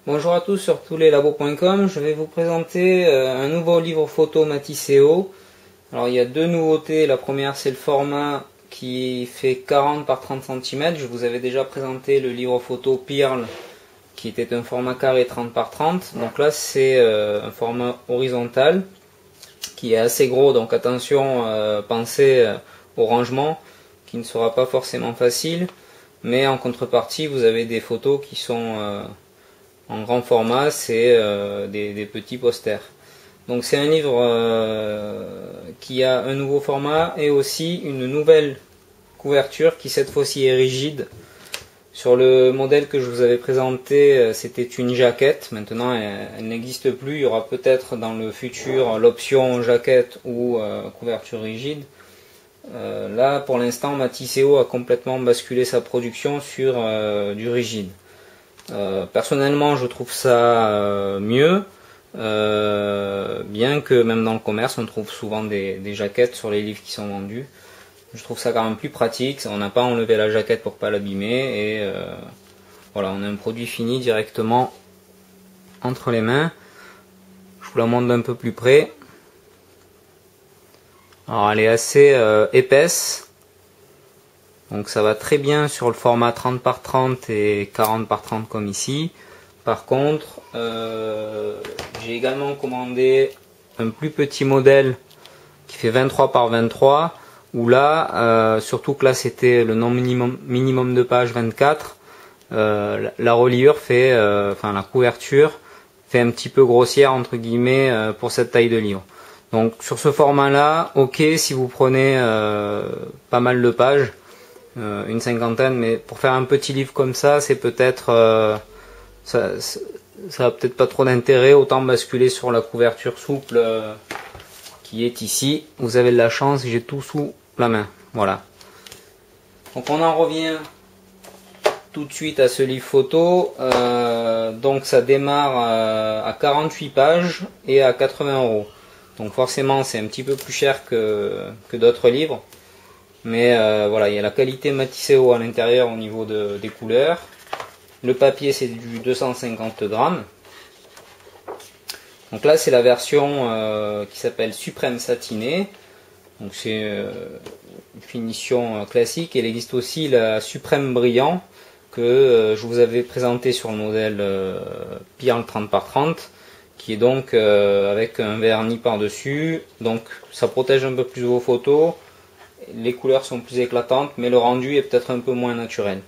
Bonjour à tous sur touslelabos.com. Je vais vous présenter un nouveau livre photo Matisseo. Alors il y a deux nouveautés. La première, c'est le format qui fait 40 par 30 cm. Je vous avais déjà présenté le livre photo Pearl qui était un format carré 30 par 30. Donc là c'est un format horizontal qui est assez gros, donc attention, pensez au rangement qui ne sera pas forcément facile, mais en contrepartie vous avez des photos qui sont en grand format, c'est des petits posters. Donc c'est un livre qui a un nouveau format et aussi une nouvelle couverture qui cette fois-ci est rigide. Sur le modèle que je vous avais présenté, c'était une jaquette. Maintenant elle n'existe plus. Il y aura peut-être dans le futur l'option jaquette ou couverture rigide. Là pour l'instant Matisseo a complètement basculé sa production sur du rigide. Personnellement je trouve ça mieux, bien que même dans le commerce on trouve souvent des jaquettes sur les livres qui sont vendus. Je trouve ça quand même plus pratique, on n'a pas enlevé la jaquette pour pas l'abîmer et voilà, on a un produit fini directement entre les mains. Je vous la montre d'un peu plus près. Alors elle est assez épaisse. Donc ça va très bien sur le format 30 par 30 et 40 par 30 comme ici. Par contre, j'ai également commandé un plus petit modèle qui fait 23 par 23. Où là, surtout que là c'était le nombre minimum de pages 24. La reliure fait, enfin la couverture fait un petit peu grossière entre guillemets pour cette taille de livre. Donc sur ce format là, ok si vous prenez pas mal de pages. Une cinquantaine, mais pour faire un petit livre comme ça, c'est peut-être ça a peut-être pas trop d'intérêt, autant basculer sur la couverture souple qui est ici. Vous avez de la chance, j'ai tout sous la main, voilà. Donc on en revient tout de suite à ce livre photo. Donc ça démarre à 48 pages et à 80 €. Donc forcément c'est un petit peu plus cher que d'autres livres. Mais voilà, il y a la qualité Matisseo à l'intérieur au niveau des couleurs. Le papier c'est du 250 grammes. Donc là c'est la version qui s'appelle Suprême Satiné. Donc c'est une finition classique. Il existe aussi la Suprême Brillant que je vous avais présenté sur le modèle Pearl 30 par 30. Qui est donc avec un vernis par dessus. Donc ça protège un peu plus vos photos. Les couleurs sont plus éclatantes, mais le rendu est peut-être un peu moins naturel.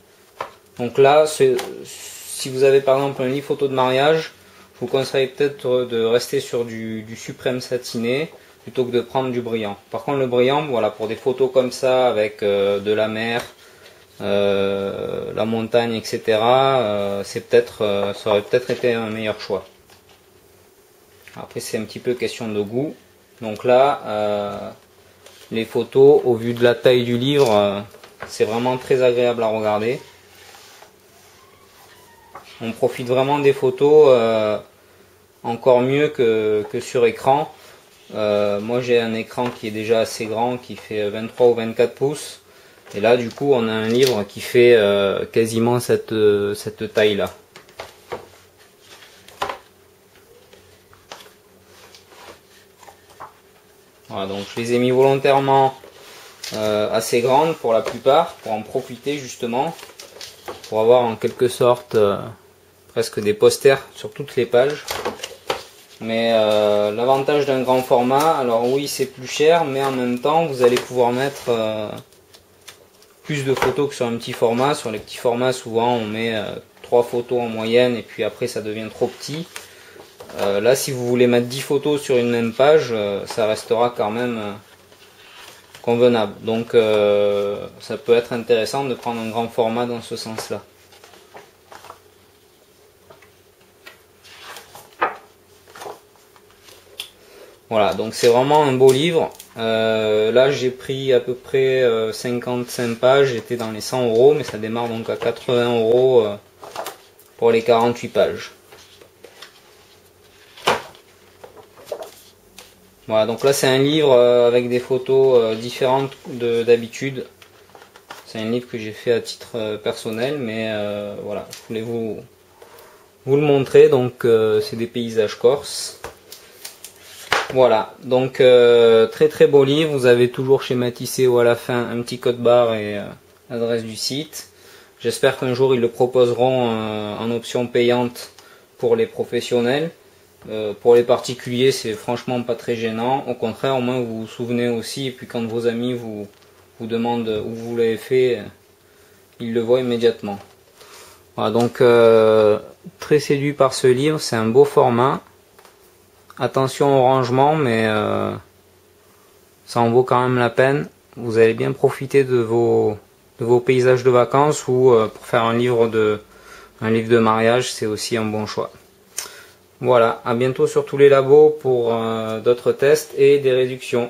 Donc là, si vous avez par exemple un livre photo de mariage, je vous conseille peut-être de rester sur du Suprême Satiné plutôt que de prendre du brillant. Par contre, le brillant, voilà, pour des photos comme ça avec de la mer, la montagne, etc., ça aurait peut-être été un meilleur choix. Après, c'est un petit peu question de goût. Donc là, les photos, au vu de la taille du livre, c'est vraiment très agréable à regarder. On profite vraiment des photos encore mieux que sur écran. Moi j'ai un écran qui est déjà assez grand, qui fait 23 ou 24 pouces. Et là du coup on a un livre qui fait quasiment cette taille là. Voilà, donc je les ai mis volontairement assez grandes pour la plupart, pour en profiter justement, pour avoir en quelque sorte presque des posters sur toutes les pages. Mais l'avantage d'un grand format, alors oui c'est plus cher, mais en même temps vous allez pouvoir mettre plus de photos que sur un petit format. Sur les petits formats souvent on met 3 photos en moyenne et puis après ça devient trop petit. Là si vous voulez mettre 10 photos sur une même page, ça restera quand même convenable. Donc ça peut être intéressant de prendre un grand format dans ce sens là. Voilà, donc c'est vraiment un beau livre. Là j'ai pris à peu près 55 pages, j'étais dans les 100 €, mais ça démarre donc à 80 € pour les 48 pages. Voilà, donc là c'est un livre avec des photos différentes d'habitude. C'est un livre que j'ai fait à titre personnel, mais voilà, je voulais vous vous le montrer. Donc c'est des paysages corses. Voilà, donc très très beau livre. Vous avez toujours schématisé ou à la fin un petit code barre et l'adresse du site. J'espère qu'un jour ils le proposeront en option payante pour les professionnels. Pour les particuliers, c'est franchement pas très gênant. Au contraire, au moins vous vous souvenez aussi, et puis quand vos amis vous demandent où vous l'avez fait, ils le voient immédiatement. Voilà, donc très séduit par ce livre, c'est un beau format. Attention au rangement, mais ça en vaut quand même la peine. Vous allez bien profiter de vos paysages de vacances, ou pour faire un livre de mariage, c'est aussi un bon choix. Voilà, à bientôt sur tous les labos pour d'autres tests et des réductions.